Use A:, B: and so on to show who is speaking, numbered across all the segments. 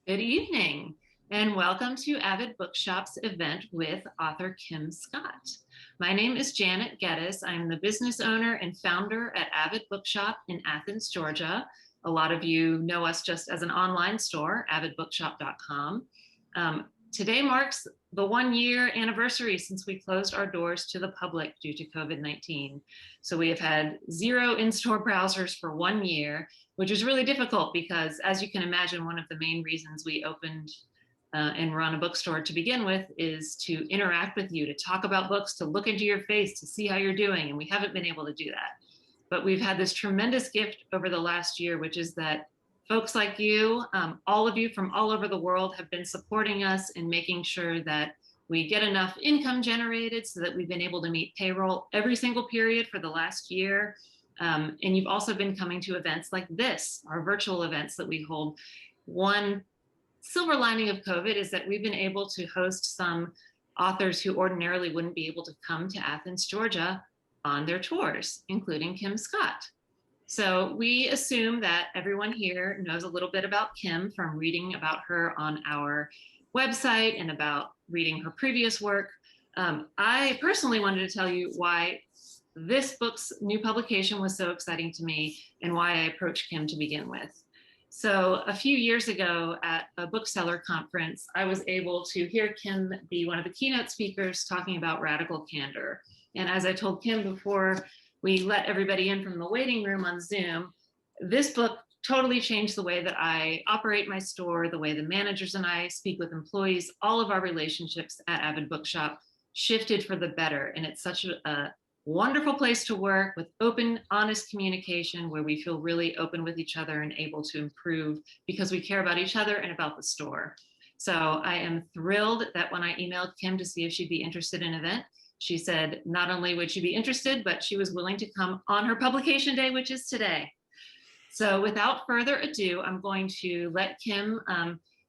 A: Good evening, and welcome to Avid Bookshop's event with author Kim Scott. My name is Janet Geddes. I'm the business owner and founder at Avid Bookshop in Athens, Georgia. A lot of you know us just as an online store, avidbookshop.com. Today marks the 1-year anniversary since we closed our doors to the public due to COVID-19. So we have had 0 in-store browsers for 1 year, which is really difficult because, as you can imagine, one of the main reasons we opened and run a bookstore to begin with is to interact with you, to talk about books, to look into your face, to see how you're doing. And we haven't been able to do that. But we've had this tremendous gift over the last year, which is that folks like you, all of you from all over the world, have been supporting us in making sure that we get enough income generated so that we've been able to meet payroll every single period for the last year. And you've also been coming to events like this, our virtual events that we hold. One silver lining of COVID is that we've been able to host some authors who ordinarily wouldn't be able to come to Athens, Georgia on their tours, including Kim Scott. So we assume that everyone here knows a little bit about Kim from reading about her on our website and about reading her previous work. I personally wanted to tell you why this book's new publication was so exciting to me and why I approached Kim to begin with. So a few years ago at a bookseller conference, I was able to hear Kim be one of the keynote speakers talking about radical candor. And as I told Kim before we let everybody in from the waiting room on Zoom, this book totally changed the way that I operate my store, the way the managers and I speak with employees. All of our relationships at Avid Bookshop shifted for the better. And it's such a wonderful place to work with open, honest communication where we feel really open with each other and able to improve because we care about each other and about the store. So I am thrilled that when I emailed Kim to see if she'd be interested in an event, she said not only would she be interested, but she was willing to come on her publication day, which is today. So without further ado, I'm going to let Kim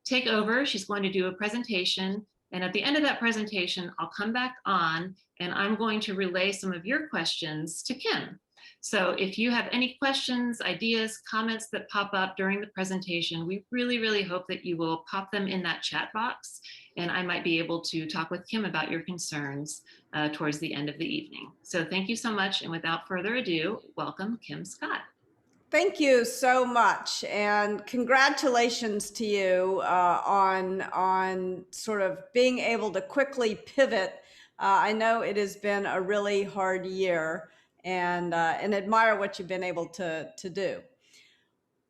A: take over. She's going to do a presentation. And at the end of that presentation, I'll come back on and I'm going to relay some of your questions to Kim. So if you have any questions, ideas, comments that pop up during the presentation, we really, really hope that you will pop them in that chat box and I might be able to talk with Kim about your concerns towards the end of the evening. So thank you so much. And without further ado, welcome Kim Scott.
B: Thank you so much, and congratulations to you on sort of being able to quickly pivot. I know it has been a really hard year, and admire what you've been able to do.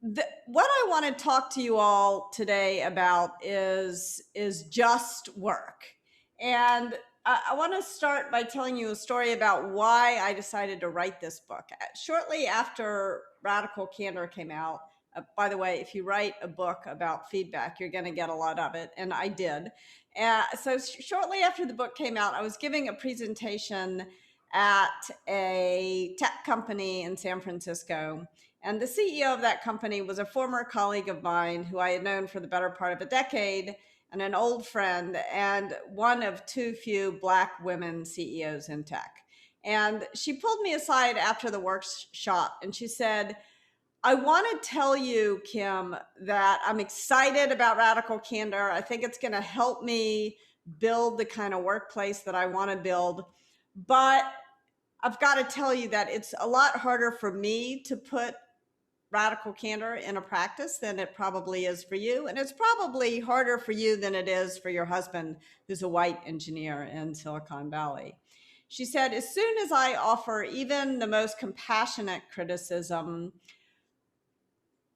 B: What I want to talk to you all today about is just work, and I want to start by telling you a story about why I decided to write this book. Shortly after Radical Candor came out, by the way, if you write a book about feedback, you're going to get a lot of it, and I did. So shortly after the book came out, I was giving a presentation at a tech company in San Francisco. And the CEO of that company was a former colleague of mine who I had known for the better part of a decade, and an old friend, and one of too few Black women CEOs in tech. And she pulled me aside after the workshop and she said, I want to tell you, Kim, that I'm excited about Radical Candor. I think it's going to help me build the kind of workplace that I want to build. But I've got to tell you that it's a lot harder for me to put Radical Candor in a practice than it probably is for you. And it's probably harder for you than it is for your husband, who's a white engineer in Silicon Valley. She said, as soon as I offer even the most compassionate criticism,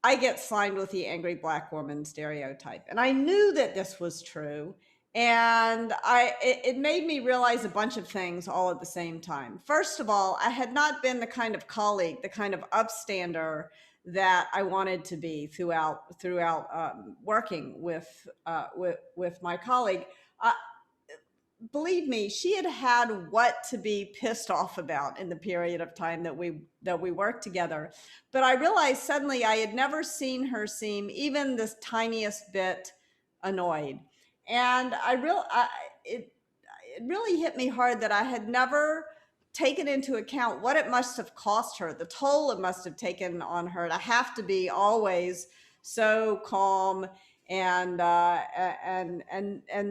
B: I get slimed with the angry Black woman stereotype. And I knew that this was true. And it made me realize a bunch of things all at the same time. First of all, I had not been the kind of colleague, the kind of upstander that I wanted to be throughout working with my colleague. Believe me, she had what to be pissed off about in the period of time that we worked together. But I realized suddenly I had never seen her seem even the tiniest bit annoyed. And it really hit me hard that I had never taken into account what it must have cost her, the toll it must have taken on her to have to be always so calm and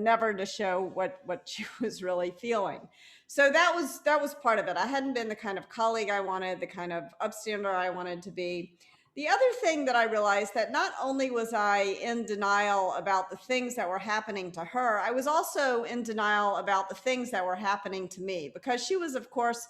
B: never to show what she was really feeling. So that was part of it. I hadn't been the kind of colleague I wanted, the kind of upstander I wanted to be. The other thing that I realized, that not only was I in denial about the things that were happening to her, I was also in denial about the things that were happening to me, because she was, of course,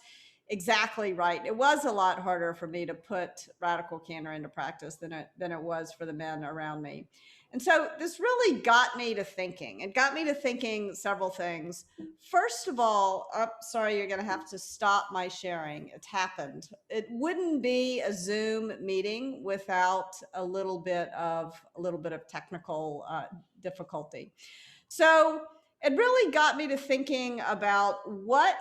B: exactly right. It was a lot harder for me to put radical candor into practice than it was for the men around me. And so this really got me to thinking. It got me to thinking several things. First of all, sorry, you're going to have to stop my sharing. It's happened. It wouldn't be a Zoom meeting without a little bit of technical difficulty. So it really got me to thinking about what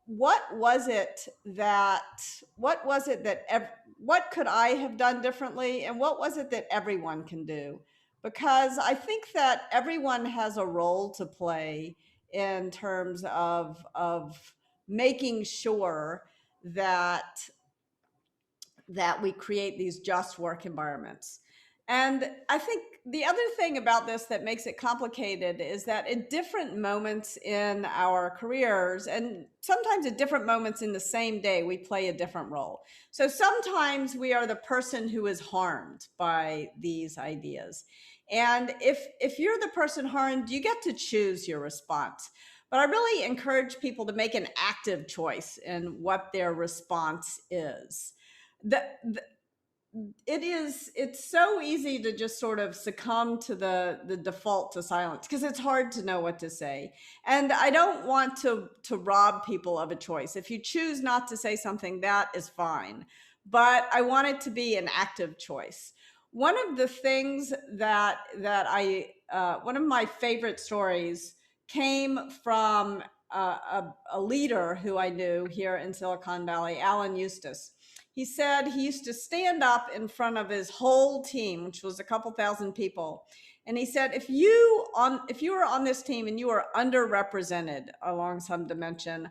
B: was it that what could I have done differently, and what was it that everyone can do? Because I think that everyone has a role to play in terms of making sure that we create these just work environments. And I think the other thing about this that makes it complicated is that at different moments in our careers, and sometimes at different moments in the same day, we play a different role. So sometimes we are the person who is harmed by these ideas. And if you're the person harmed, you get to choose your response. But I really encourage people to make an active choice in what their response is. It's so easy to just sort of succumb to the default to silence, because it's hard to know what to say. And I don't want to rob people of a choice. If you choose not to say something, that is fine, but I want it to be an active choice. One of the things that I one of my favorite stories came from a leader who I knew here in Silicon Valley, Alan Eustace. He said he used to stand up in front of his whole team, which was a couple thousand people. And he said, if you are on this team and you are underrepresented along some dimension,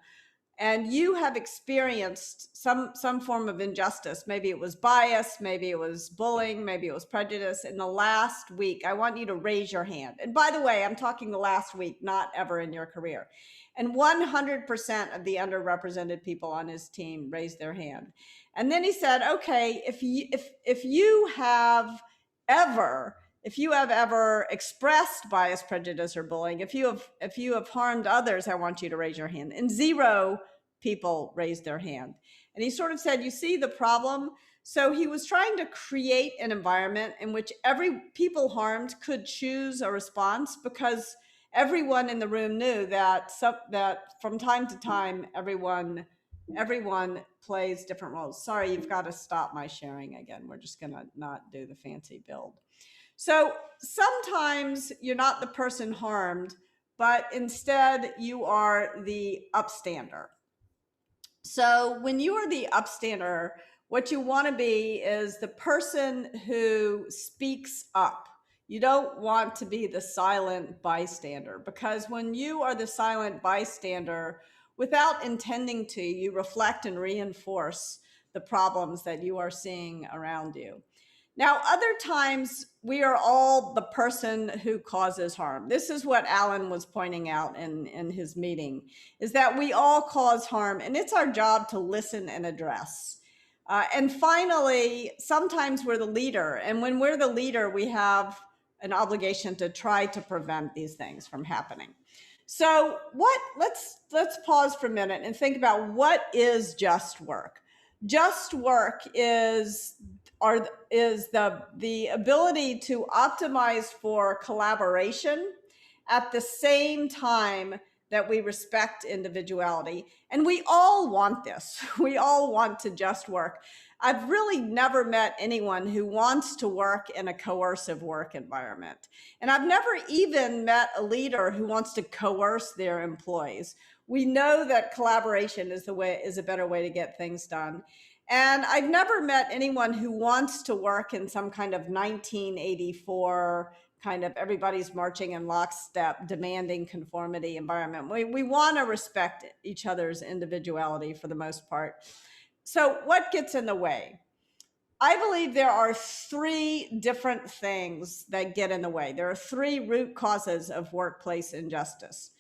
B: and you have experienced some form of injustice, maybe it was bias, maybe it was bullying, maybe it was prejudice in the last week, I want you to raise your hand. And by the way, I'm talking the last week, not ever in your career. And 100% of the underrepresented people on his team raised their hand. And then he said, okay, if you have ever expressed bias, prejudice, or bullying, if you have harmed others, I want you to raise your hand. And 0 people raised their hand. And he sort of said, you see the problem? So he was trying to create an environment in which people harmed could choose a response, because everyone in the room knew that from time to time, everyone plays different roles. Sorry, you've got to stop my sharing again. We're just going to not do the fancy build. So sometimes you're not the person harmed, but instead you are the upstander. So when you are the upstander, what you want to be is the person who speaks up. You don't want to be the silent bystander, because when you are the silent bystander, without intending to, you reflect and reinforce the problems that you are seeing around you. Now, other times we are all the person who causes harm. This is what Alan was pointing out in his meeting, is that we all cause harm, and it's our job to listen and address. And finally, sometimes we're the leader, and when we're the leader, we have an obligation to try to prevent these things from happening. So let's pause for a minute and think about, what is just work? Just work is the ability to optimize for collaboration at the same time that we respect individuality. And we all want this. We all want to just work. I've really never met anyone who wants to work in a coercive work environment. And I've never even met a leader who wants to coerce their employees. We know that collaboration is a better way to get things done. And I've never met anyone who wants to work in some kind of 1984 kind of everybody's marching in lockstep, demanding conformity environment. We want to respect each other's individuality for the most part. So what gets in the way? I believe there are three different things that get in the way. There are three root causes of workplace injustice.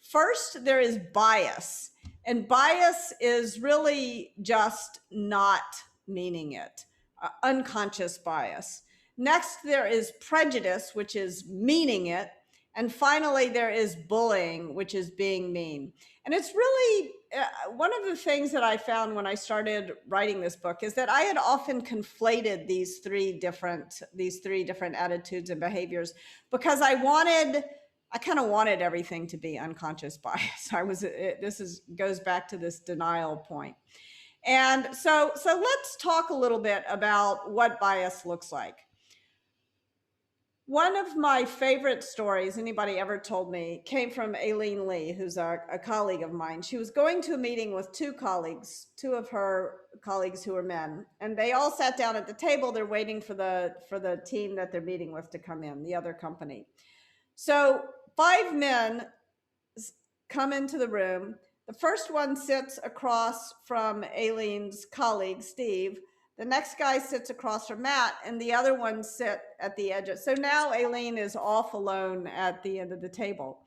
B: First, there is bias, and bias is really just not meaning it, unconscious bias. Next, there is prejudice, which is meaning it. And finally, there is bullying, which is being mean. And it's really one of the things that I found when I started writing this book is that I had often conflated these three different attitudes and behaviors because I kind of wanted everything to be unconscious bias. Goes back to this denial point. And so let's talk a little bit about what bias looks like. One of my favorite stories anybody ever told me came from Aileen Lee, who's a colleague of mine. She was going to a meeting with two of her colleagues who were men, and they all sat down at the table. They're waiting for the team that they're meeting with to come in, the other company. So 5 men come into the room. The first one sits across from Aileen's colleague, Steve. The next guy sits across from Matt, and the other ones sit at the edge. So now Aileen is off alone at the end of the table.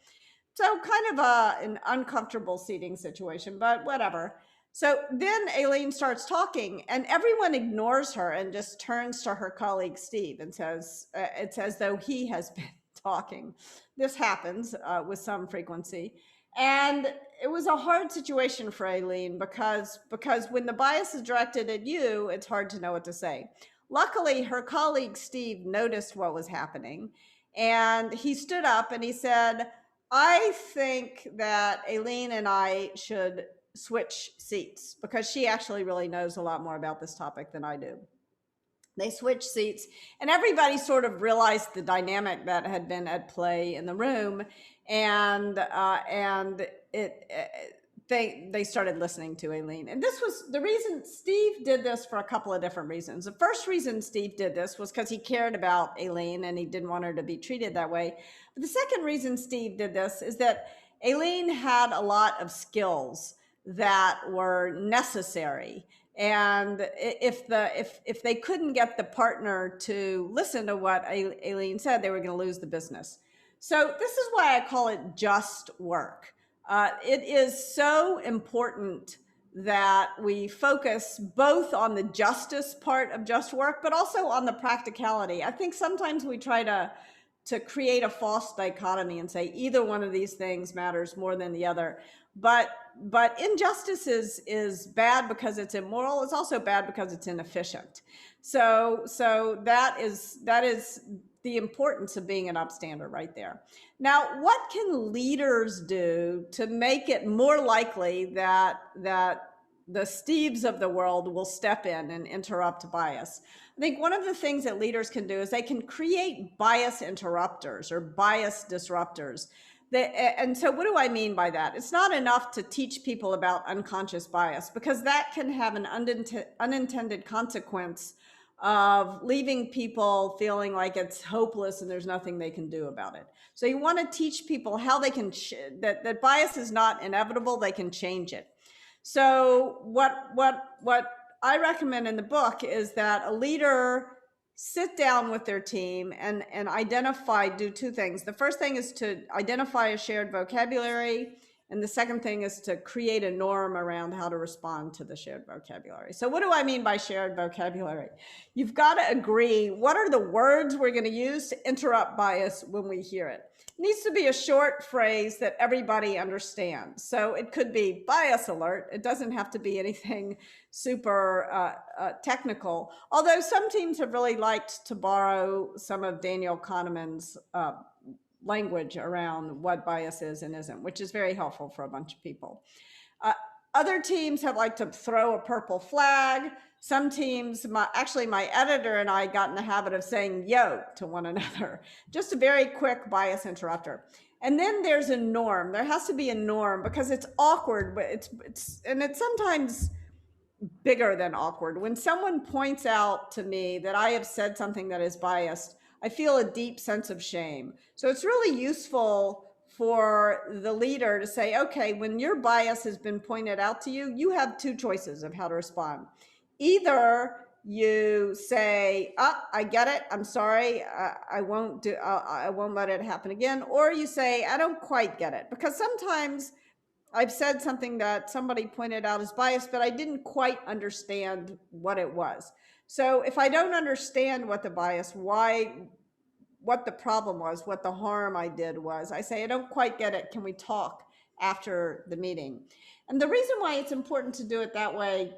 B: So kind of an uncomfortable seating situation, but whatever. So then Aileen starts talking, and everyone ignores her and just turns to her colleague, Steve, and says, it's as though he has been talking. This happens with some frequency. And it was a hard situation for Aileen because when the bias is directed at you, it's hard to know what to say. Luckily, her colleague Steve noticed what was happening, and he stood up and he said, I think that Aileen and I should switch seats because she actually really knows a lot more about this topic than I do. They switched seats, and everybody sort of realized the dynamic that had been at play in the room, and they started listening to Aileen. And this was the reason Steve did this, for a couple of different reasons. The first reason Steve did this was because he cared about Aileen and he didn't want her to be treated that way. But the second reason Steve did this is that Aileen had a lot of skills that were necessary. And if they couldn't get the partner to listen to what Aileen said, they were going to lose the business. So this is why I call it just work. It is so important that we focus both on the justice part of just work, but also on the practicality. I think sometimes we try to create a false dichotomy and say either one of these things matters more than the other. But injustice is bad because it's immoral. It's also bad because it's inefficient. So that is the importance of being an upstander right there. Now, what can leaders do to make it more likely that the Steves of the world will step in and interrupt bias? I think one of the things that leaders can do is they can create bias interrupters or bias disruptors. And so what do I mean by that? It's not enough to teach people about unconscious bias, because that can have an unintended consequence of leaving people feeling like it's hopeless and there's nothing they can do about it. So you want to teach people how they can, that bias is not inevitable, they can change it. So what I recommend in the book is that a leader sit down with their team and do two things. The first thing is to identify a shared vocabulary, and the second thing is to create a norm around how to respond to the shared vocabulary. So what do I mean by shared vocabulary? You've got to agree, what are the words we're going to use to interrupt bias when we hear it? It needs to be a short phrase that everybody understands. So it could be bias alert. It doesn't have to be anything super technical, although some teams have really liked to borrow some of Daniel Kahneman's language around what bias is and isn't, which is very helpful for a bunch of people. Other teams have liked to throw a purple flag. Some teams, my editor and I got in the habit of saying yo to one another, just a very quick bias interrupter. And then there's a norm. There has to be a norm because it's awkward, but it's sometimes bigger than awkward. When someone points out to me that I have said something that is biased, I feel a deep sense of shame. So it's really useful for the leader to say, okay, when your bias has been pointed out to you, you have two choices of how to respond. Either you say, "Oh, I get it. I'm sorry. I won't do. I won't let it happen again." Or you say, "I don't quite get it," because sometimes I've said something that somebody pointed out as biased, but I didn't quite understand what it was. So if I don't understand what the bias, what the problem was, what the harm I did was, I say, "I don't quite get it. Can we talk after the meeting?" And the reason why it's important to do it that way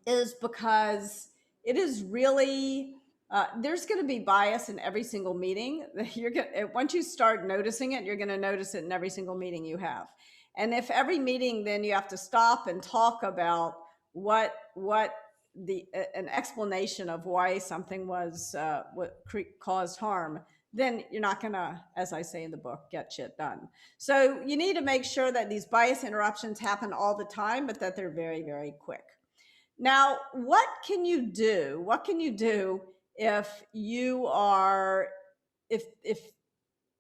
B: is because it is really there's going to be bias in every single meeting. You're going once you start noticing it, you're going to notice it in every single meeting you have. And if every meeting, then you have to stop and talk about what the an explanation of why something was what caused harm, then you're not going to, as I say in the book, get shit done. So you need to make sure that these bias interruptions happen all the time, but that they're very, very quick. Now, what can you do? What can you do if you are, if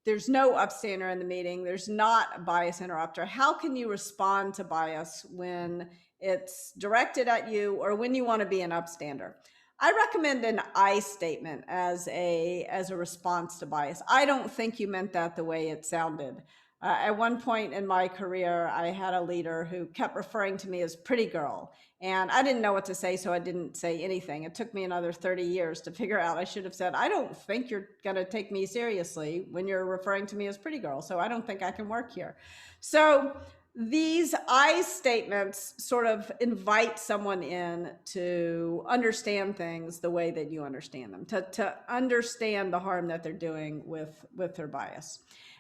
B: there's no upstander in the meeting, there's not a bias interrupter? How can you respond to bias when it's directed at you or when you want to be an upstander? I recommend an I statement as a response to bias. I don't think you meant that the way it sounded. At one point in my career, I had a leader who kept referring to me as pretty girl. And I didn't know what to say, so I didn't say anything. It took me another 30 years to figure out. I should have said, "I don't think you're going to take me seriously when you're referring to me as pretty girl, so I don't think I can work here." So these I statements sort of invite someone in to understand things the way that you understand them, to understand the harm that they're doing with their bias.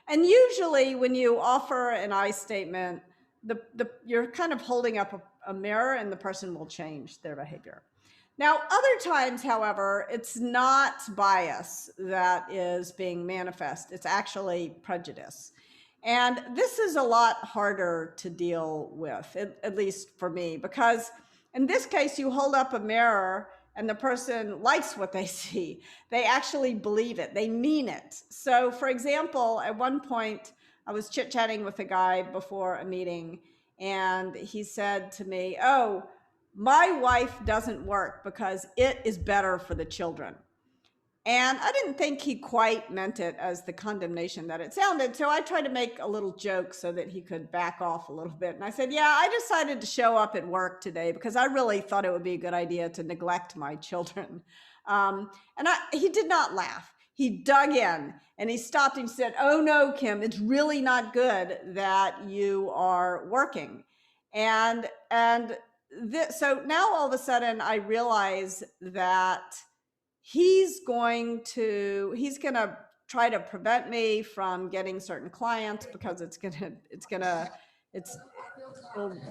B: And usually when you offer an I statement, you're kind of holding up a mirror and the person will change their behavior. Now, other times, however, it's not bias that is being manifest. It's actually prejudice. And this is a lot harder to deal with, at least for me, because in this case, you hold up a mirror and the person likes what they see. They actually believe it. They mean it. So, for example, at one point, I was chit-chatting with a guy before a meeting, and he said to me, "Oh, my wife doesn't work because it is better for the children." And I didn't think he quite meant it as the condemnation that it sounded. So I tried to make a little joke so that he could back off a little bit. And I said, "Yeah, I decided to show up at work today because I really thought it would be a good idea to neglect my children." He did not laugh. He dug in and he stopped and said, "Oh no, Kim, it's really not good that you are working." So now all of a sudden I realize that he's going to try to prevent me from getting certain clients because it'll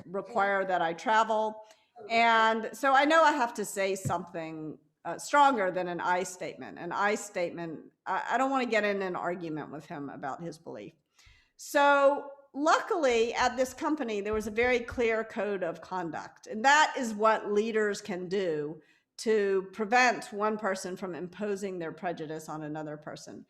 B: require that I travel. And so I know I have to say something stronger than an I statement. An I statement, I don't want to get in an argument with him about his belief. So luckily at this company, there was a very clear code of conduct. And that is what leaders can do to prevent one person from imposing their prejudice on another person.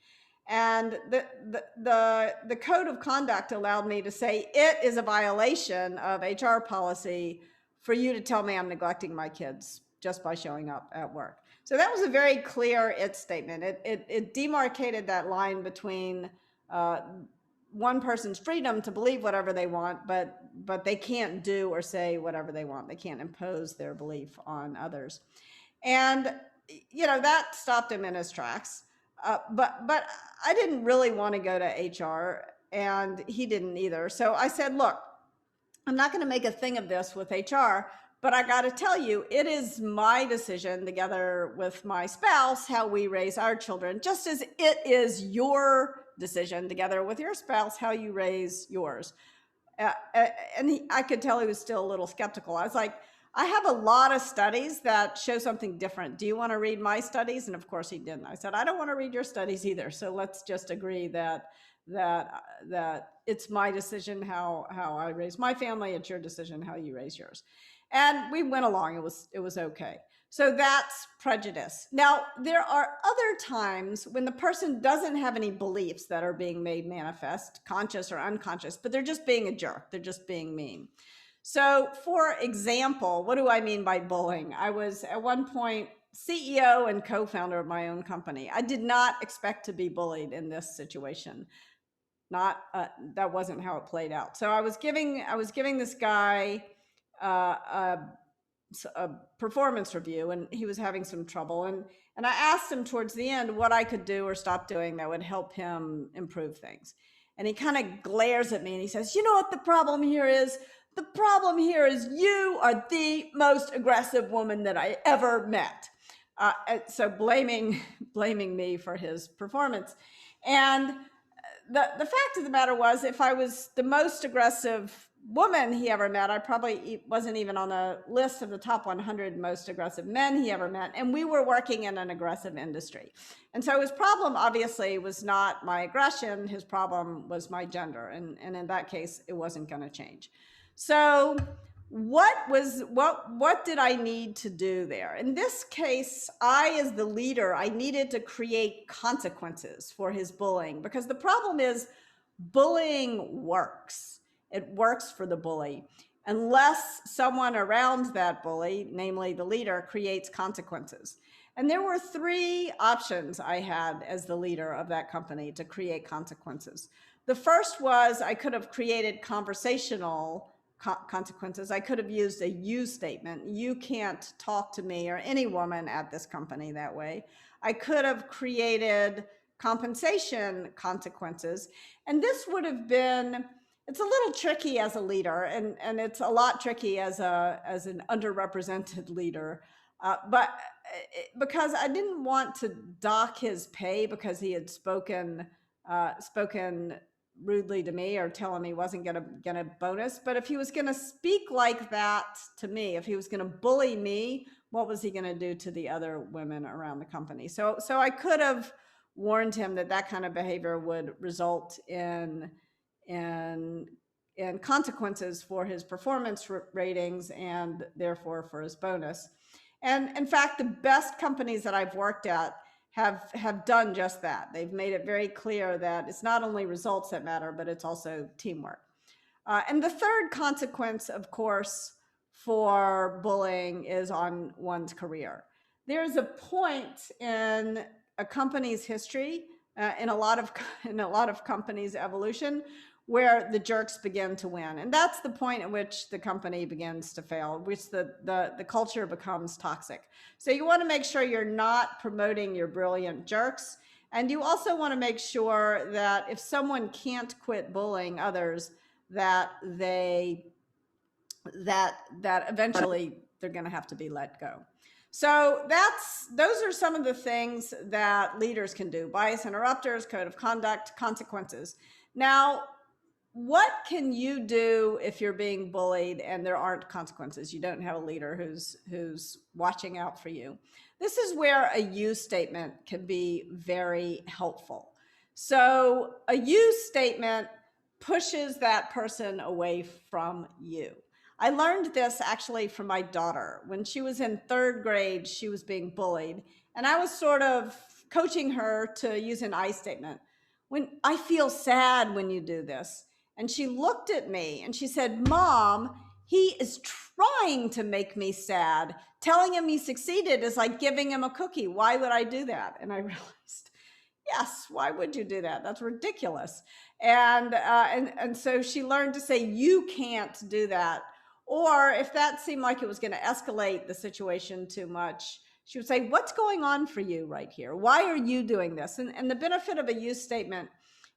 B: And the code of conduct allowed me to say, "It is a violation of HR policy for you to tell me I'm neglecting my kids just by showing up at work." So that was a very clear it statement. It demarcated that line between one person's freedom to believe whatever they want, but they can't do or say whatever they want. They can't impose their belief on others. And that stopped him in his tracks. But I didn't really want to go to HR, and he didn't either. So I said, "Look, I'm not going to make a thing of this with HR, but I got to tell you, it is my decision together with my spouse how we raise our children, just as it is your decision together with your spouse how you raise yours." I could tell he was still a little skeptical. I was like, "I have a lot of studies that show something different. Do you want to read my studies?" And of course he didn't. I said, "I don't want to read your studies either. So let's just agree that it's my decision how I raise my family. It's your decision how you raise yours." And we went along. It was okay. So that's prejudice. Now, there are other times when the person doesn't have any beliefs that are being made manifest, conscious or unconscious, but they're just being a jerk. They're just being mean. So, for example, what do I mean by bullying? I was at one point CEO and co-founder of my own company. I did not expect to be bullied in this situation. Not That wasn't how it played out. So I was giving this guy a performance review, and he was having some trouble, and I asked him towards the end what I could do or stop doing that would help him improve things. And he kind of glares at me and he says, "You know what the problem here is? The problem here is you are the most aggressive woman that I ever met." So blaming me for his performance. And the fact of the matter was, if I was the most aggressive woman he ever met, I probably wasn't even on a list of the top 100 most aggressive men he ever met. And we were working in an aggressive industry. And so his problem obviously was not my aggression. His problem was my gender. And in that case, it wasn't going to change. So what did I need to do there? In this case, as the leader, I needed to create consequences for his bullying, because the problem is bullying works. It works for the bully unless someone around that bully, namely the leader, creates consequences. And there were three options I had as the leader of that company to create consequences. The first was I could have created conversational consequences. I could have used a you statement. You can't talk to me or any woman at this company that way. I could have created compensation consequences. And this would have been, it's a little tricky as a leader, and it's a lot tricky as an underrepresented leader. But because I didn't want to dock his pay because he had spoken rudely to me or tell him he wasn't going to get a bonus. But if he was going to speak like that to me, if he was going to bully me, what was he going to do to the other women around the company? So I could have warned him that kind of behavior would result in consequences for his performance ratings and therefore for his bonus. And in fact, the best companies that I've worked at have done just that. They've made it very clear that it's not only results that matter, but it's also teamwork. And the third consequence, of course, for bullying is on one's career. There's a point in a company's history, in a lot of companies' evolution, where the jerks begin to win. And that's the point at which the company begins to fail, which the culture becomes toxic. So you want to make sure you're not promoting your brilliant jerks. And you also want to make sure that if someone can't quit bullying others, that eventually they're going to have to be let go. So those are some of the things that leaders can do: bias interrupters, code of conduct, consequences. Now, what can you do if you're being bullied and there aren't consequences? You don't have a leader who's watching out for you. This is where a you statement can be very helpful. So a you statement pushes that person away from you. I learned this actually from my daughter. When she was in third grade, she was being bullied, and I was sort of coaching her to use an I statement. When I feel sad when you do this. And she looked at me and she said, "Mom, he is trying to make me sad. Telling him he succeeded is like giving him a cookie. Why would I do that?" And I realized, yes, why would you do that? That's ridiculous. And so she learned to say, "You can't do that." Or if that seemed like it was going to escalate the situation too much, she would say, "What's going on for you right here? Why are you doing this?" And the benefit of a you statement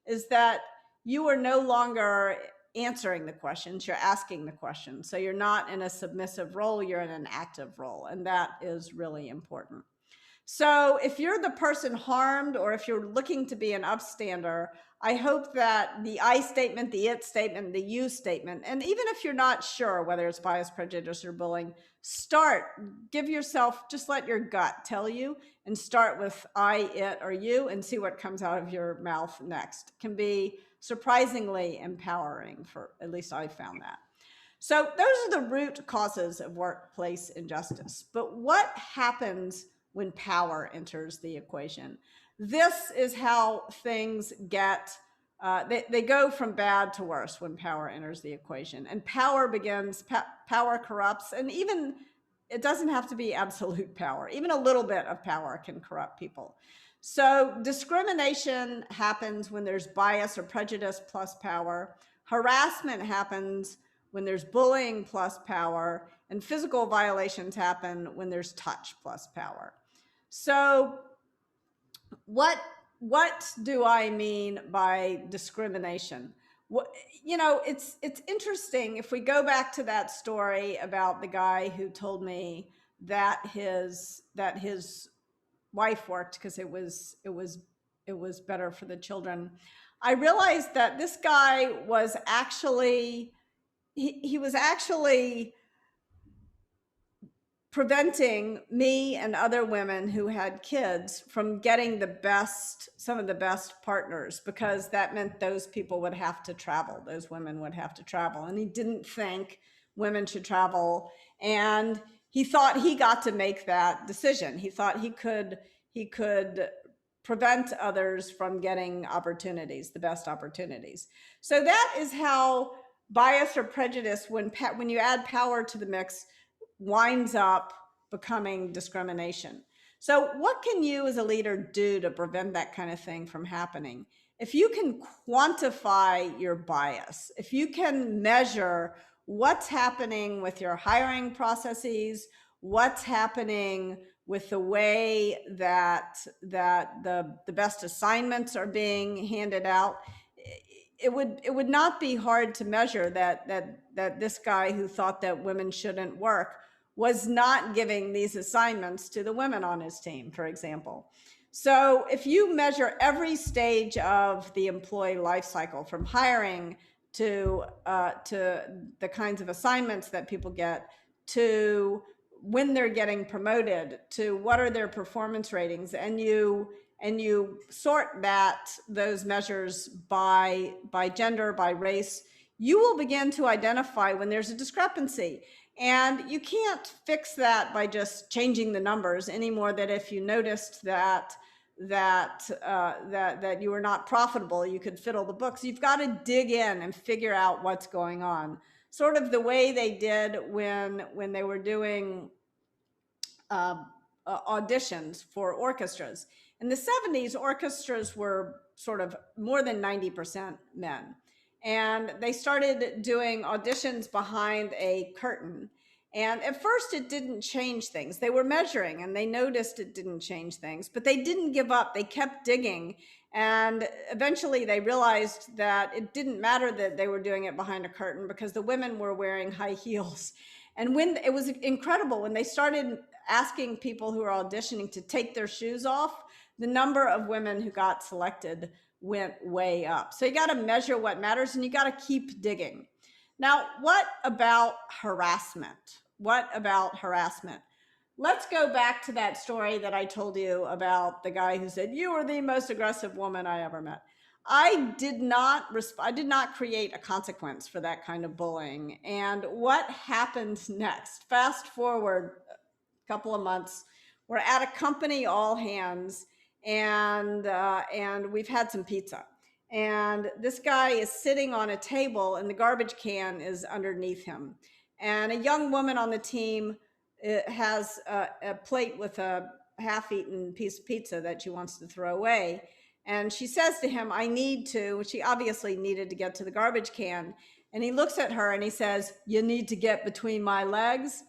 B: is that you are no longer answering the questions, you're asking the questions. So you're not in a submissive role, you're in an active role. And that is really important. So if you're the person harmed, or if you're looking to be an upstander, I hope that the I statement, the it statement, the you statement, and even if you're not sure whether it's bias, prejudice, or bullying, give yourself, just let your gut tell you, and start with I, it, or you, and see what comes out of your mouth next. It can be surprisingly empowering, for at least I found that. So those are the root causes of workplace injustice. But what happens when power enters the equation? This is how things get they go from bad to worse when power enters the equation. And power corrupts, and even it doesn't have to be absolute power. Even a little bit of power can corrupt people. So discrimination happens when there's bias or prejudice plus power. Harassment happens when there's bullying plus power, and physical violations happen when there's touch plus power. So what do I mean by discrimination? What, it's interesting if we go back to that story about the guy who told me that his wife worked because it was better for the children. I realized that this guy was actually he was actually preventing me and other women who had kids from getting some of the best partners, because that meant those people would have to travel. Those women would have to travel. And he didn't think women should travel. And he thought he got to make that decision. He thought he could prevent others from getting opportunities, the best opportunities. So that is how bias or prejudice, when you add power to the mix, winds up becoming discrimination. So what can you as a leader do to prevent that kind of thing from happening? If you can quantify your bias, if you can measure what's happening with your hiring processes, what's happening with the way that the best assignments are being handed out, it would not be hard to measure that this guy who thought that women shouldn't work was not giving these assignments to the women on his team, for example. So if you measure every stage of the employee life cycle, from hiring to the kinds of assignments that people get, to when they're getting promoted, to what are their performance ratings, and you sort those measures by gender, by race, you will begin to identify when there's a discrepancy. And you can't fix that by just changing the numbers any more than if you noticed that you were not profitable, you could fiddle the books. You've got to dig in and figure out what's going on. Sort of the way they did when they were doing auditions for orchestras. In the 70s, orchestras were sort of more than 90% men. And they started doing auditions behind a curtain. And at first it didn't change things. They were measuring and they noticed it didn't change things, but they didn't give up. They kept digging. And eventually they realized that it didn't matter that they were doing it behind a curtain, because the women were wearing high heels. And when it was incredible, when they started asking people who were auditioning to take their shoes off, the number of women who got selected went way up. So you got to measure what matters, and you got to keep digging. Now, what about harassment? What about harassment? Let's go back to that story that I told you about the guy who said, "You are the most aggressive woman I ever met." I did not create a consequence for that kind of bullying. And what happened next? Fast forward a couple of months, we're at a company all hands, and we've had some pizza. And this guy is sitting on a table and the garbage can is underneath him. And a young woman on the team has a plate with a half-eaten piece of pizza that she wants to throw away. And she says to him, "I need to," she obviously needed to get to the garbage can. And he looks at her and he says, "You need to get between my legs."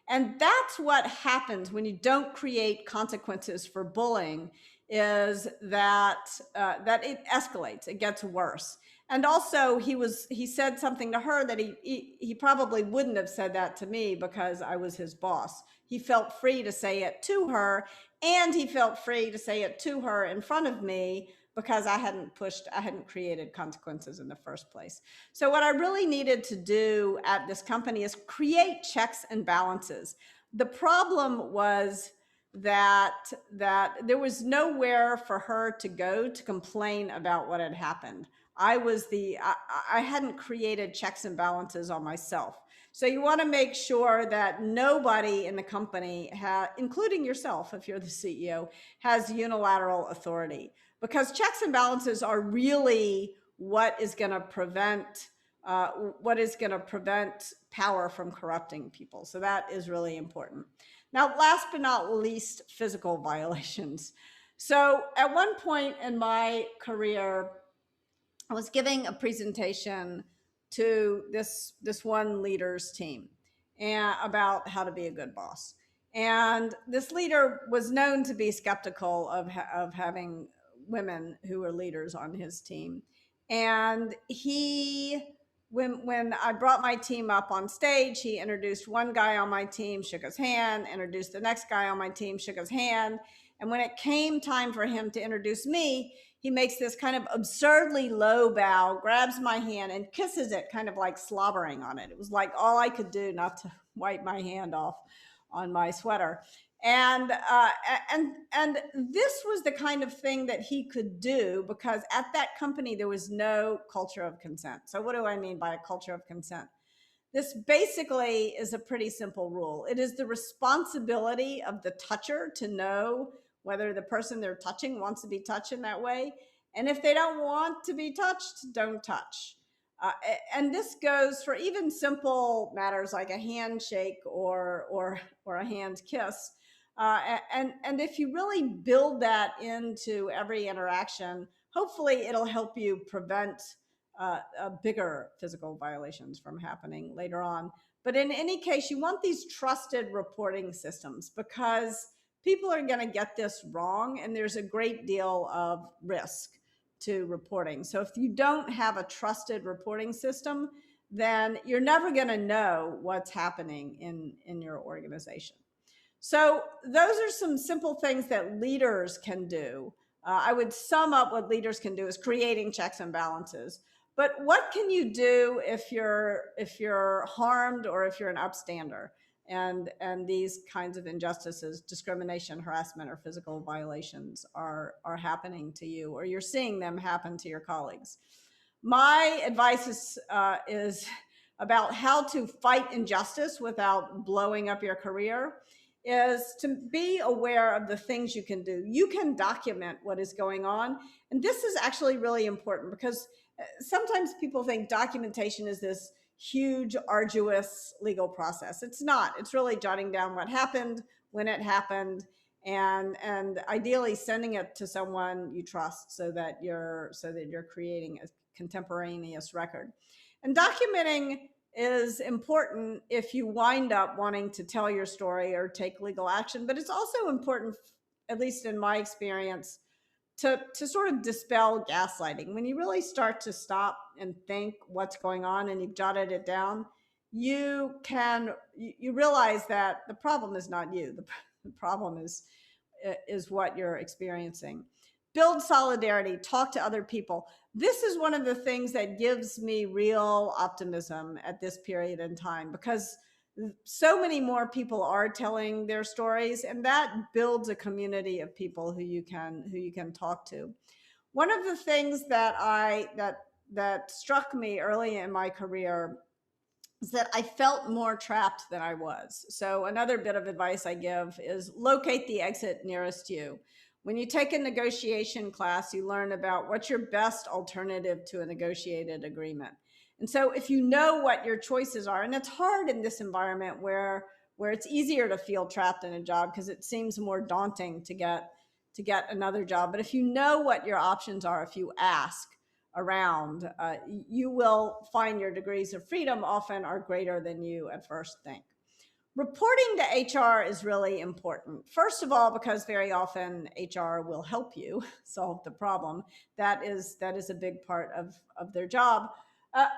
B: And that's what happens when you don't create consequences for bullying, is that it escalates, it gets worse. And also he said something to her that he probably wouldn't have said that to me, because I was his boss. He felt free to say it to her, and he felt free to say it to her in front of me, because I hadn't created consequences in the first place. So what I really needed to do at this company is create checks and balances. The problem was that there was nowhere for her to go to complain about what had happened. I hadn't created checks and balances on myself. So you want to make sure that nobody in the company, including yourself if you're the CEO, has unilateral authority, because checks and balances are really what is going to prevent power from corrupting people. So that is really important. Now, last but not least, physical violations. So at one point in my career, I was giving a presentation to this one leader's team and about how to be a good boss. And this leader was known to be skeptical of having women who were leaders on his team. And when I brought my team up on stage, he introduced one guy on my team, shook his hand, introduced the next guy on my team, shook his hand. And when it came time for him to introduce me, he makes this kind of absurdly low bow, grabs my hand and kisses it, kind of like slobbering on it. It was like all I could do not to wipe my hand off on my sweater. And this was the kind of thing that he could do because at that company there was no culture of consent. So what do I mean by a culture of consent? This basically is a pretty simple rule. It is the responsibility of the toucher to know whether the person they're touching wants to be touched in that way. And if they don't want to be touched, don't touch. And this goes for even simple matters like a handshake or a hand kiss. And if you really build that into every interaction, hopefully it'll help you prevent bigger physical violations from happening later on. But in any case, you want these trusted reporting systems because people are going to get this wrong and there's a great deal of risk to reporting. So if you don't have a trusted reporting system, then you're never going to know what's happening in your organization. So those are some simple things that leaders can do. I would sum up what leaders can do is creating checks and balances. But what can you do if you're harmed or if you're an upstander and these kinds of injustices, discrimination, harassment, or physical violations are happening to you, or you're seeing them happen to your colleagues? My advice is about how to fight injustice without blowing up your career is to be aware of the things you can do. You can document what is going on. And this is actually really important because sometimes people think documentation is this huge, arduous legal process. It's not. It's really jotting down what happened, when it happened, and ideally sending it to someone you trust so that you're creating a contemporaneous record. And documenting is important if you wind up wanting to tell your story or take legal action, but it's also important, at least in my experience, to sort of dispel gaslighting. When you really start to stop and think what's going on and you've jotted it down, you realize that the problem is not you. The problem is what you're experiencing. Build solidarity, talk to other people. This is one of the things that gives me real optimism at this period in time because so many more people are telling their stories, and that builds a community of people who you can talk to. One of the things that struck me early in my career is that I felt more trapped than I was. So another bit of advice I give is locate the exit nearest you. When you take a negotiation class, you learn about what's your best alternative to a negotiated agreement. And so if you know what your choices are, and it's hard in this environment where it's easier to feel trapped in a job because it seems more daunting to get another job. But if you know what your options are, if you ask around, you will find your degrees of freedom often are greater than you at first think. Reporting to HR is really important. First of all, because very often HR will help you solve the problem. That is a big part of their job.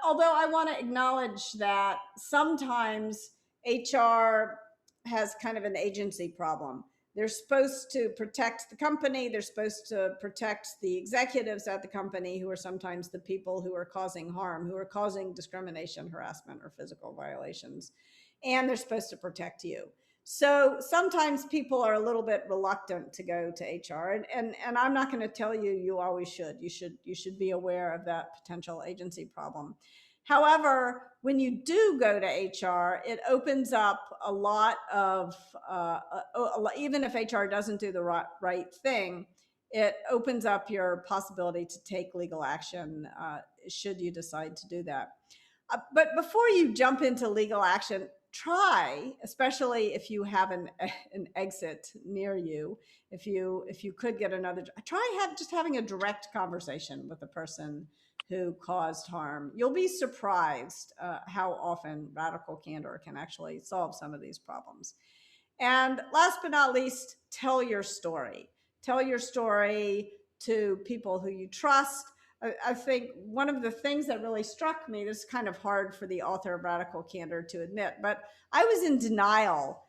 B: Although I want to acknowledge that sometimes HR has kind of an agency problem. They're supposed to protect the company. They're supposed to protect the executives at the company who are sometimes the people who are causing harm, who are causing discrimination, harassment, or physical violations. And they're supposed to protect you. So sometimes people are a little bit reluctant to go to HR. And I'm not going to tell you you always should. You should be aware of that potential agency problem. However, when you do go to HR, it opens up a lot of, even if HR doesn't do the right thing, it opens up your possibility to take legal action should you decide to do that. But before you jump into legal action, try, especially if you have an exit near you, if you could get another, try just having a direct conversation with the person who caused harm. You'll be surprised how often radical candor can actually solve some of these problems. And last but not least, tell your story. Tell your story to people who you trust. I think one of the things that really struck me, this is kind of hard for the author of Radical Candor to admit, but I was in denial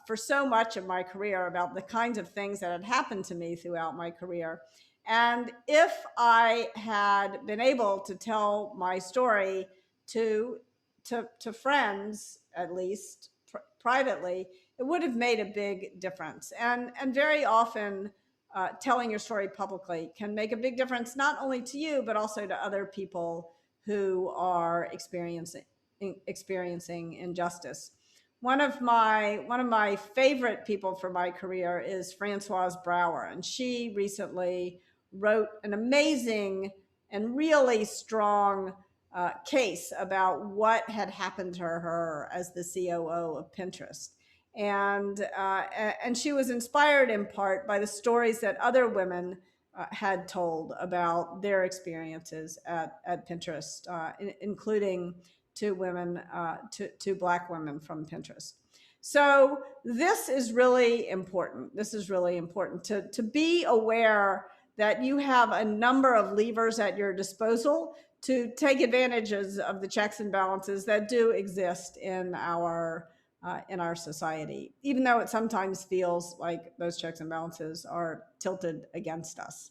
B: for so much of my career about the kinds of things that had happened to me throughout my career. And if I had been able to tell my story to friends, at least privately, it would have made a big difference. And very often, telling your story publicly can make a big difference, not only to you, but also to other people who are experiencing injustice. One of my favorite people for my career is Francoise Brouwer, and she recently wrote an amazing and really strong case about what had happened to her as the COO of Pinterest. And she was inspired in part by the stories that other women had told about their experiences at Pinterest, including two Black women from Pinterest. So this is really important. This is really important to be aware that you have a number of levers at your disposal to take advantages of the checks and balances that do exist in our society, even though it sometimes feels like those checks and balances are tilted against us.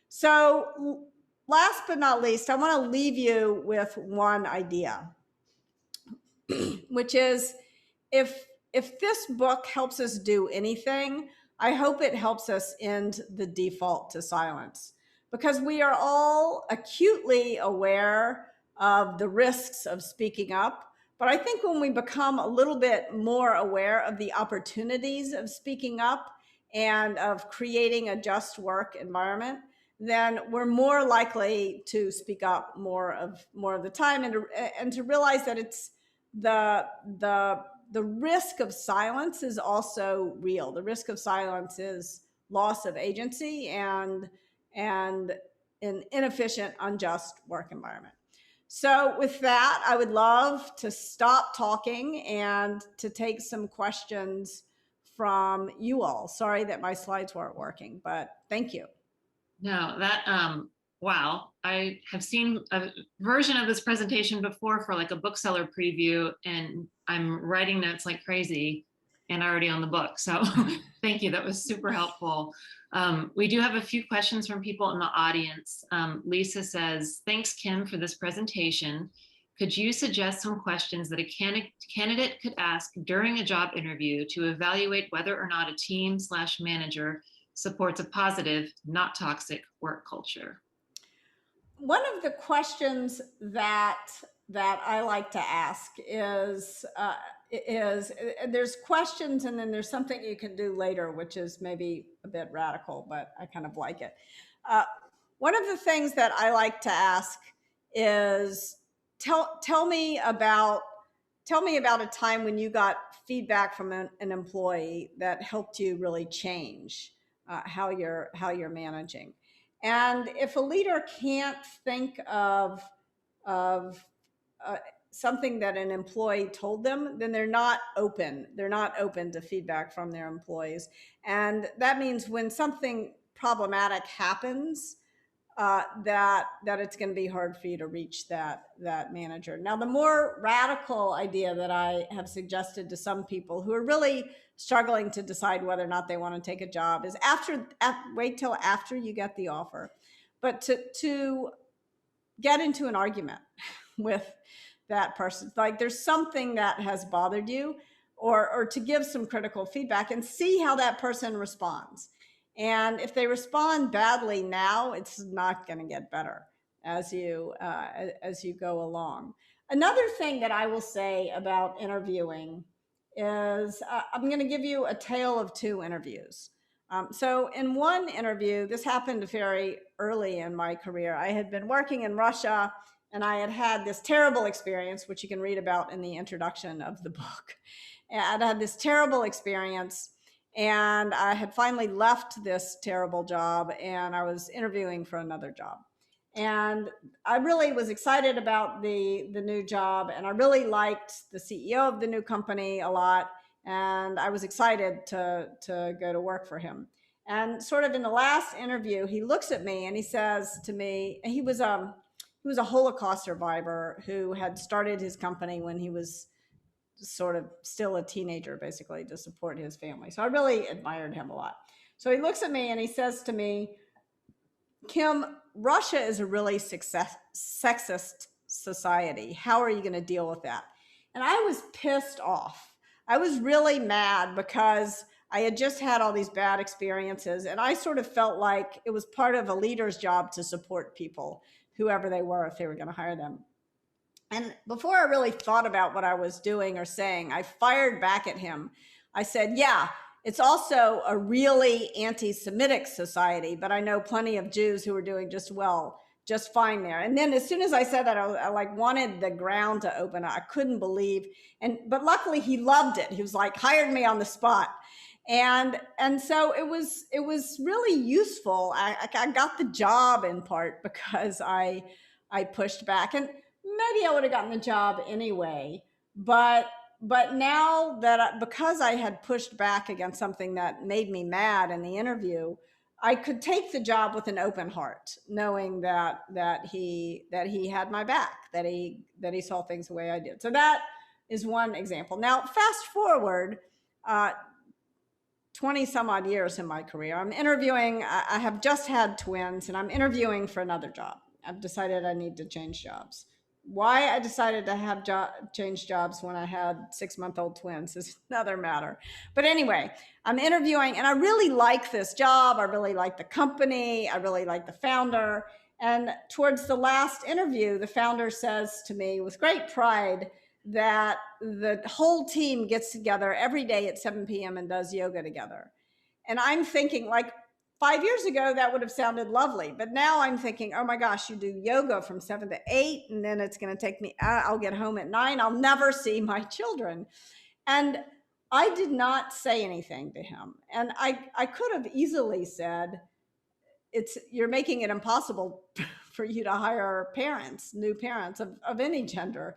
B: So last but not least, I want to leave you with one idea, which is if this book helps us do anything, I hope it helps us end the default to silence, because we are all acutely aware of the risks of speaking up. But I think when we become a little bit more aware of the opportunities of speaking up and of creating a just work environment, then we're more likely to speak up more of the time, and to realize that it's the risk of silence is also real. The risk of silence is loss of agency and an inefficient, unjust work environment. So with that, I would love to stop talking and to take some questions from you all. Sorry that my slides weren't working, but thank you.
A: No, that, wow. I have seen a version of this presentation before for like a bookseller preview, and I'm writing notes like crazy and already on the book. So thank you. That was super helpful. We do have a few questions from people in the audience. Lisa says, thanks, Kim, for this presentation. Could you suggest some questions that a candidate could ask during a job interview to evaluate whether or not a team/manager supports a positive, not toxic work culture?
B: One of the questions that I like to ask is there's questions, and then there's something you can do later, which is maybe a bit radical, but I kind of like it. One of the things that I like to ask is tell me about a time when you got feedback from an employee that helped you really change how you're managing. And if a leader can't think of something that an employee told them, then they're not open to feedback from their employees. And that means when something problematic happens, that it's going to be hard for you to reach that manager. Now, the more radical idea that I have suggested to some people who are really struggling to decide whether or not they want to take a job is wait till after you get the offer, but to get into an argument with that person. Like there's something that has bothered you, or to give some critical feedback and see how that person responds. And if they respond badly now, it's not going to get better as you go along. Another thing that I will say about interviewing is I'm going to give you a tale of two interviews. So in one interview, this happened very early in my career. I had been working in Russia and I had had this terrible experience, which you can read about in the introduction of the book. And I had this terrible experience and I had finally left this terrible job and I was interviewing for another job. And I really was excited about the new job and I really liked the CEO of the new company a lot and I was excited to go to work for him. And sort of in the last interview, he looks at me and he says to me, he was a Holocaust survivor who had started his company when he was sort of still a teenager, basically, to support his family. So I really admired him a lot. So he looks at me and he says to me, Kim, Russia is a really sexist society. How are you going to deal with that? And I was pissed off. I was really mad because I had just had all these bad experiences. And I sort of felt like it was part of a leader's job to support people, whoever they were, if they were going to hire them. And before I really thought about what I was doing or saying, I fired back at him. I said, yeah, it's also a really anti-Semitic society, but I know plenty of Jews who are doing just fine there. And then as soon as I said that, I like wanted the ground to open. I couldn't believe, but luckily he loved it. He was like, hired me on the spot. And so it was really useful. I got the job in part because I pushed back. And maybe I would have gotten the job anyway. But now that because I had pushed back against something that made me mad in the interview, I could take the job with an open heart, knowing that he had my back, that he saw things the way I did. So that is one example. Now, fast forward 20 some odd years in my career. I'm interviewing, I have just had twins, and I'm interviewing for another job. I've decided I need to change jobs. Why I decided to have change jobs when I had 6-month-old twins is another matter. But anyway, I'm interviewing and I really like this job. I really like the company. I really like the founder. And towards the last interview, the founder says to me with great pride that the whole team gets together every day at 7 p.m. and does yoga together. And I'm thinking, like, 5 years ago, that would have sounded lovely. But now I'm thinking, oh my gosh, you do yoga from 7 to 8, and then it's going to take me, I'll get home at 9. I'll never see my children. And I did not say anything to him. And I could have easily said, you're making it impossible for you to hire parents, new parents of any gender,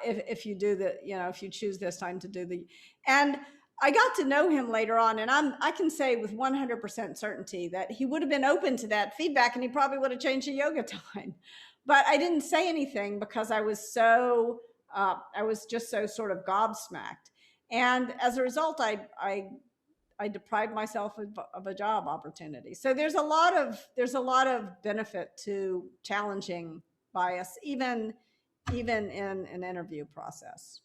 B: if you do the, if you choose this time to do the, and I got to know him later on, and I can say with 100% certainty that he would have been open to that feedback, and he probably would have changed the yoga time. But I didn't say anything because I was just so sort of gobsmacked, and as a result, I deprived myself of a job opportunity. So there's a lot of benefit to challenging bias, even in an interview process.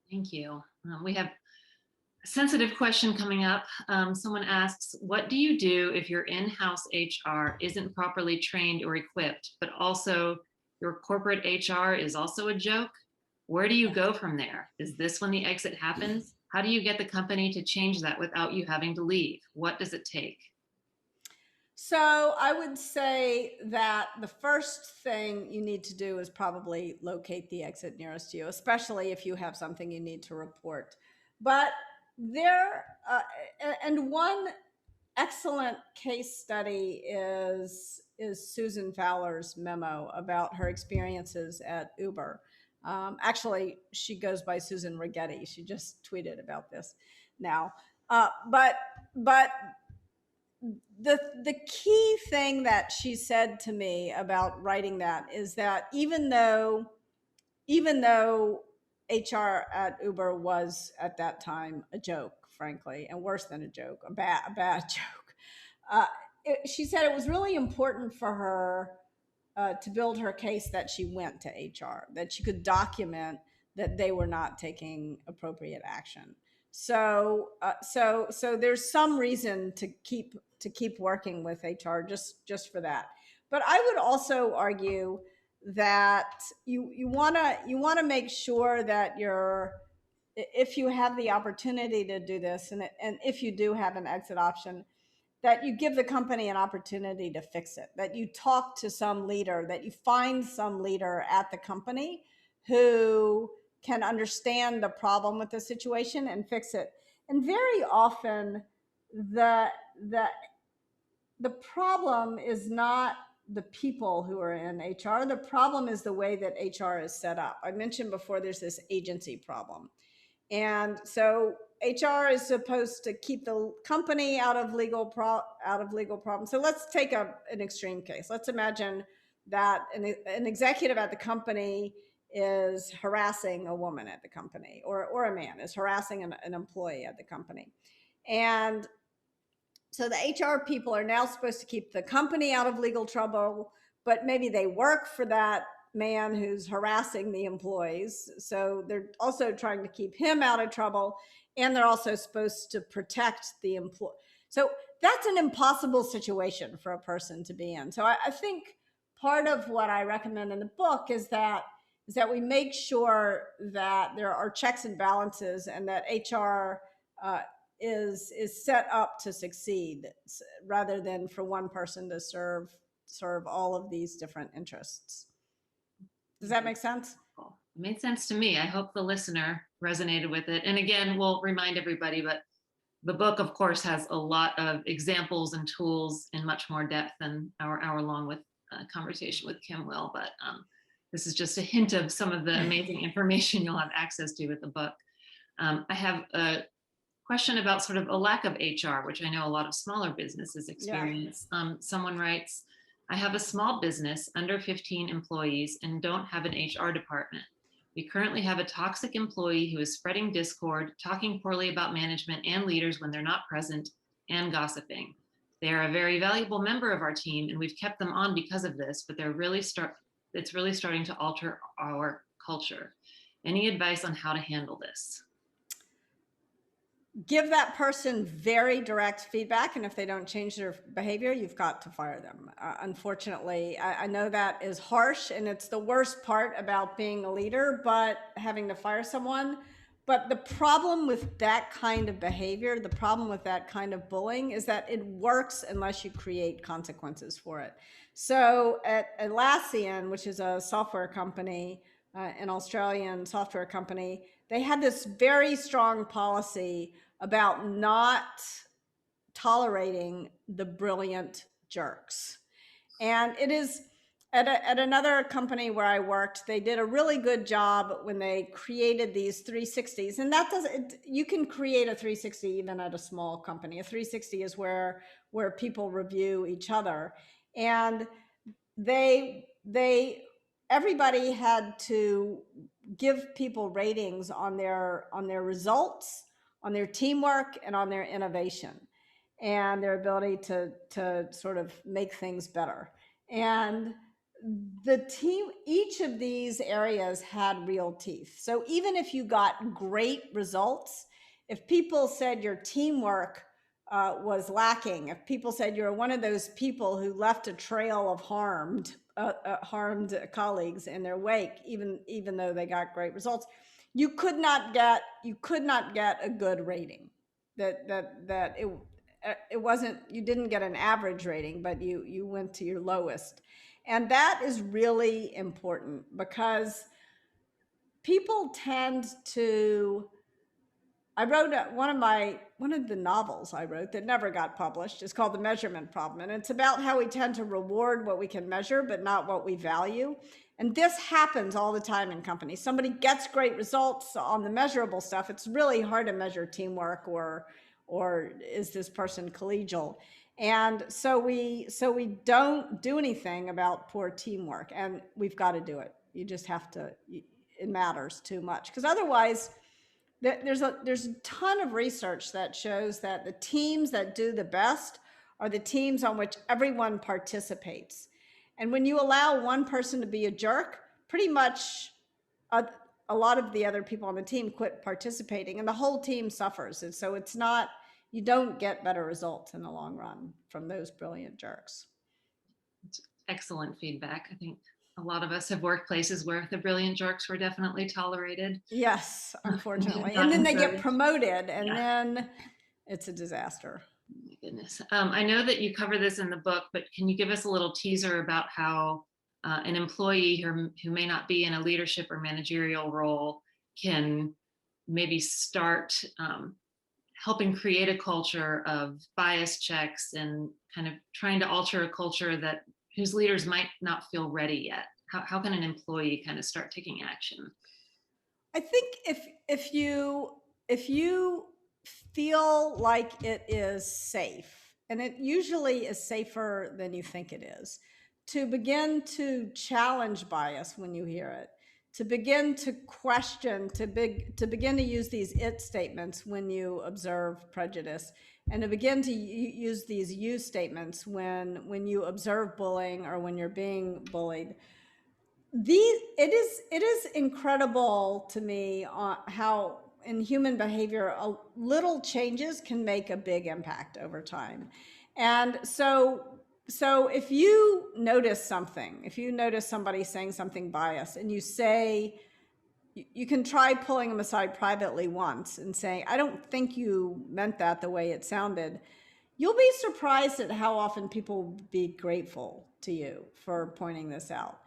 A: Thank you. We have a sensitive question coming up. Someone asks, what do you do if your in-house HR isn't properly trained or equipped, but also your corporate HR is also a joke? Where do you go from there? Is this when the exit happens? How do you get the company to change that without you having to leave? What does it take?
B: So I would say that the first thing you need to do is probably locate the exit nearest to you, especially if you have something you need to report. But and one excellent case study is Susan Fowler's memo about her experiences at Uber. Actually, she goes by Susan Rigetti. She just tweeted about this now. But the key thing that she said to me about writing that is that even though HR at Uber was at that time a joke, frankly, and worse than a joke, a bad joke, she said it was really important for her to build her case that she went to HR, that she could document that they were not taking appropriate action. So there's some reason to keep working with HR just for that. But I would also argue that you want to make sure that if you have the opportunity to do this, and if you do have an exit option, that you give the company an opportunity to fix it, that you talk to some leader, that you find some leader at the company who can understand the problem with the situation and fix it. And very often the the the problem is not the people who are in HR. The problem is the way that HR is set up. I mentioned before there's this agency problem. And so HR is supposed to keep the company out of legal problems. So let's take an extreme case. Let's imagine that an executive at the company is harassing a woman at the company, or a man is harassing an employee at the company. And so the HR people are now supposed to keep the company out of legal trouble, but maybe they work for that man who's harassing the employees. So they're also trying to keep him out of trouble, and they're also supposed to protect the employee. So that's an impossible situation for a person to be in. So I think part of what I recommend in the book is that we make sure that there are checks and balances, and that HR is set up to succeed, rather than for one person to serve all of these different interests. Does that make sense?
A: It made sense to me. I hope the listener resonated with it. And again, we'll remind everybody, but the book, of course, has a lot of examples and tools in much more depth than our hour-long with conversation with Kim will. But this is just a hint of some of the amazing information you'll have access to with the book. I have a question about sort of a lack of HR, which I know a lot of smaller businesses experience. Yeah. Someone writes, I have a small business, under 15 employees, and don't have an HR department. We currently have a toxic employee who is spreading discord, talking poorly about management and leaders when they're not present, and gossiping. They are a very valuable member of our team, and we've kept them on because of this, but it's really starting to alter our culture. Any advice on how to handle this?
B: Give that person very direct feedback, and if they don't change their behavior, you've got to fire them. Unfortunately, I know that is harsh, and it's the worst part about being a leader, but having to fire someone. But the problem with that kind of behavior, the problem with that kind of bullying, is that it works unless you create consequences for it. So at Atlassian, which is a software company, an Australian software company, they had this very strong policy about not tolerating the brilliant jerks. And it is at another company where I worked, they did a really good job when they created these 360s. And that doesn't, you can create a 360 even at a small company. A 360 is where people review each other. And everybody had to give people ratings on their results, on their teamwork, and on their innovation, and their ability to sort of make things better. And the team, each of these areas had real teeth. So even if you got great results, if people said your teamwork was lacking, if people said you're one of those people who left a trail of harmed colleagues in their wake, even though they got great results, you could not get a good rating. That it wasn't, you didn't get an average rating, but you went to your lowest. And that is really important, because people tend to, I wrote one of the novels I wrote that never got published is called The Measurement Problem. And it's about how we tend to reward what we can measure, but not what we value. And this happens all the time in companies. Somebody gets great results on the measurable stuff. It's really hard to measure teamwork, or is this person collegial? And so we don't do anything about poor teamwork, and we've got to do it. You just have to, it matters too much, because otherwise, there's a ton of research that shows that the teams that do the best are the teams on which everyone participates. And when you allow one person to be a jerk, pretty much a lot of the other people on the team quit participating, and the whole team suffers. And so it's not, you don't get better results in the long run from those brilliant jerks.
A: Excellent feedback. I think A lot of us have worked places where the brilliant jerks were definitely tolerated.
B: Yes, unfortunately. And
A: Not
B: then they get
A: encouraged.
B: promoted, and
A: Yeah.
B: then it's a disaster.
A: My goodness. I know that you cover this in the book, but can you give us a little teaser about how an employee who may not be in a leadership or managerial role can maybe start helping create a culture of bias checks and kind of trying to alter a culture that whose leaders might not feel ready yet? How can an employee kind of start taking action?
B: I think if you feel like it is safe, and it usually is safer than you think it is, to begin to challenge bias when you hear it, to begin to question, to begin to use these it statements when you observe prejudice, and to begin to use these you statements when you observe bullying or when you're being bullied. It is incredible to me how in human behavior little changes can make a big impact over time. And so if you notice something, if you notice somebody saying something biased, and you say, you can try pulling them aside privately once and saying, I don't think you meant that the way it sounded. You'll be surprised at how often people will be grateful to you for pointing this out.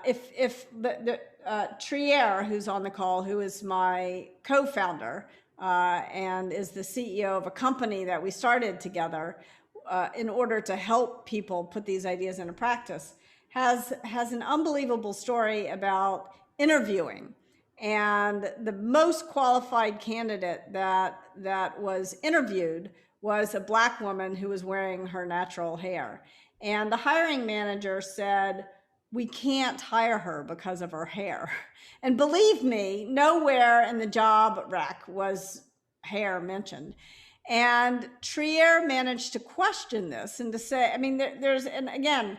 B: If the Trier, who's on the call, who is my co-founder and is the CEO of a company that we started together in order to help people put these ideas into practice, has an unbelievable story about interviewing. And the most qualified candidate that was interviewed was a Black woman who was wearing her natural hair. And the hiring manager said, we can't hire her because of her hair. And believe me, nowhere in the job rec was hair mentioned. And Trier managed to question this and to say, I mean, there's, and again,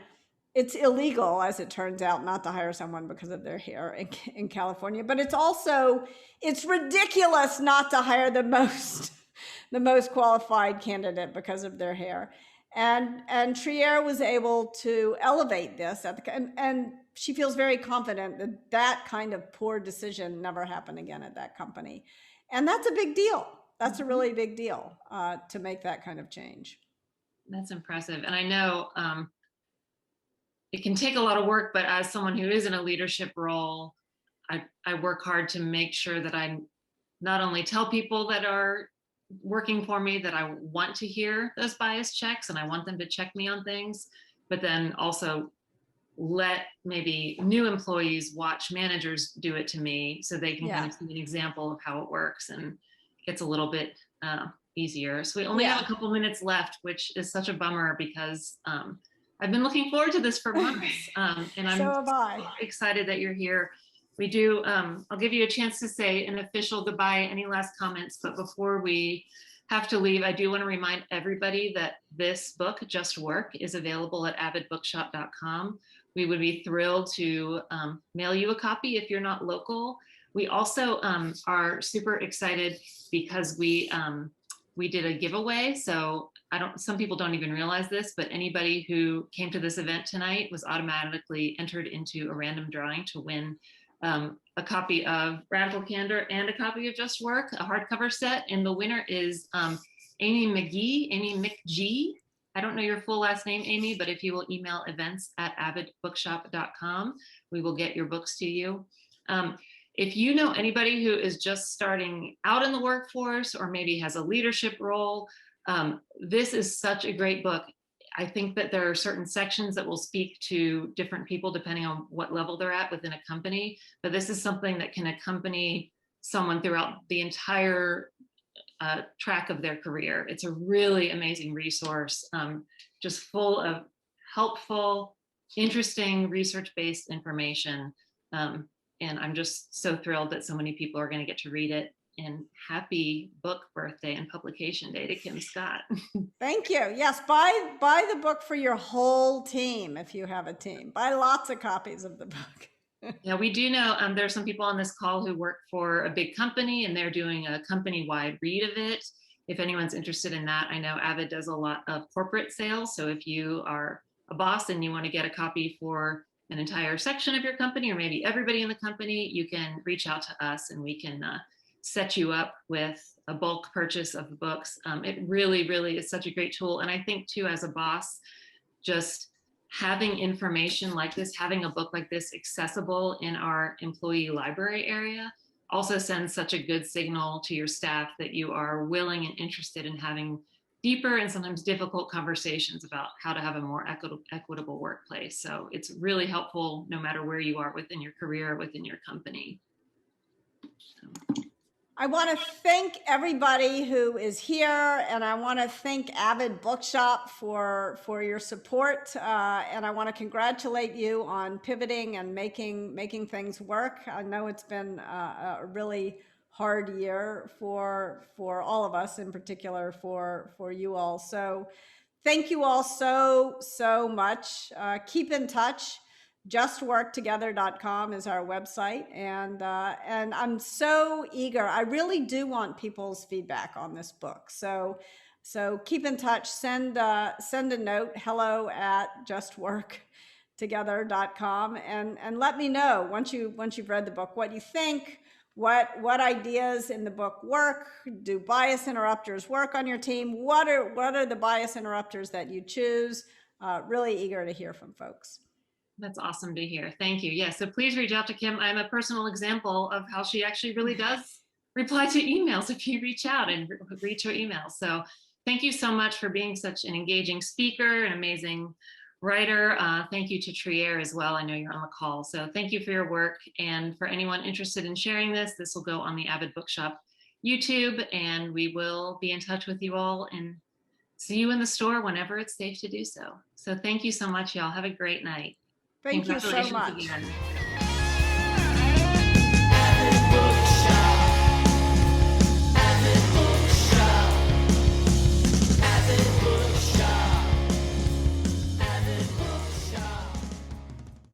B: it's illegal, as it turns out, not to hire someone because of their hair in California, but it's ridiculous not to hire the most qualified candidate because of their hair. And Trier was able to elevate this and she feels very confident that that kind of poor decision never happened again at that company. And that's a big deal. That's a really big deal to make that kind of change.
A: That's impressive. And I know it can take a lot of work, but as someone who is in a leadership role, I work hard to make sure that I not only tell people that are working for me that I want to hear those bias checks and I want them to check me on things, but then also let maybe new employees watch managers do it to me so they can kind
B: Yeah.
A: of see an example of how it works, and it's a little bit easier. So we only have
B: Yeah.
A: a couple minutes left, which is such a bummer because I've been looking forward to this for months, and
B: So
A: I'm
B: have I.
A: excited that you're here. We do, I'll give you a chance to say an official goodbye, any last comments, but before we have to leave, I do want to remind everybody that this book, Just Work, is available at avidbookshop.com. We would be thrilled to mail you a copy if you're not local. We also are super excited because we did a giveaway. So some people don't even realize this, but anybody who came to this event tonight was automatically entered into a random drawing to win a copy of Radical Candor and a copy of Just Work, a hardcover set. And the winner is Amy McGee. I don't know your full last name, Amy, but if you will email events@avidbookshop.com, we will get your books to you. If you know anybody who is just starting out in the workforce or maybe has a leadership role, this is such a great book. I think that there are certain sections that will speak to different people depending on what level they're at within a company, but this is something that can accompany someone throughout the entire track of their career. It's a really amazing resource, just full of helpful, interesting, research-based information. And I'm just so thrilled that so many people are going to get to read it. And happy book birthday and publication day to Kim Scott.
B: Thank you. Yes, buy the book for your whole team if you have a team. Buy lots of copies of the book.
A: Yeah, we do know there are some people on this call who work for a big company and they're doing a company-wide read of it. If anyone's interested in that, I know Avid does a lot of corporate sales. So if you are a boss and you want to get a copy for an entire section of your company or maybe everybody in the company, you can reach out to us and we can set you up with a bulk purchase of the books. It really, really is such a great tool. And I think too, as a boss, just having information like this, having a book like this accessible in our employee library area also sends such a good signal to your staff that you are willing and interested in having deeper and sometimes difficult conversations about how to have a more equitable workplace. So it's really helpful no matter where you are within your career, within your company. So.
B: I want to thank everybody who is here, and I want to thank Avid Bookshop for your support, and I want to congratulate you on pivoting and making things work. I know it's been a really hard year for all of us, in particular for you all. So thank you all so much. Keep in touch. Justworktogether.com is our website, and I'm so eager. I really do want people's feedback on this book. So keep in touch. Send a note, hello@justworktogether.com, and let me know once you've read the book what you think. What ideas in the book work? Do bias interrupters work on your team? What are the bias interrupters that you choose? Really eager to hear from folks.
A: That's awesome to hear. Thank you. Yeah, so please reach out to Kim. I'm a personal example of how she actually really does reply to emails if you reach out and read her emails. So thank you so much for being such an engaging speaker, an amazing writer. Thank you to Trier as well. I know you're on the call. So thank you for your work. And for anyone interested in sharing this will go on the Avid Bookshop YouTube, and we will be in touch with you all and see you in the store whenever it's safe to do so. So thank you so much, y'all. Have a great night.
B: Thank you so much.
A: Again.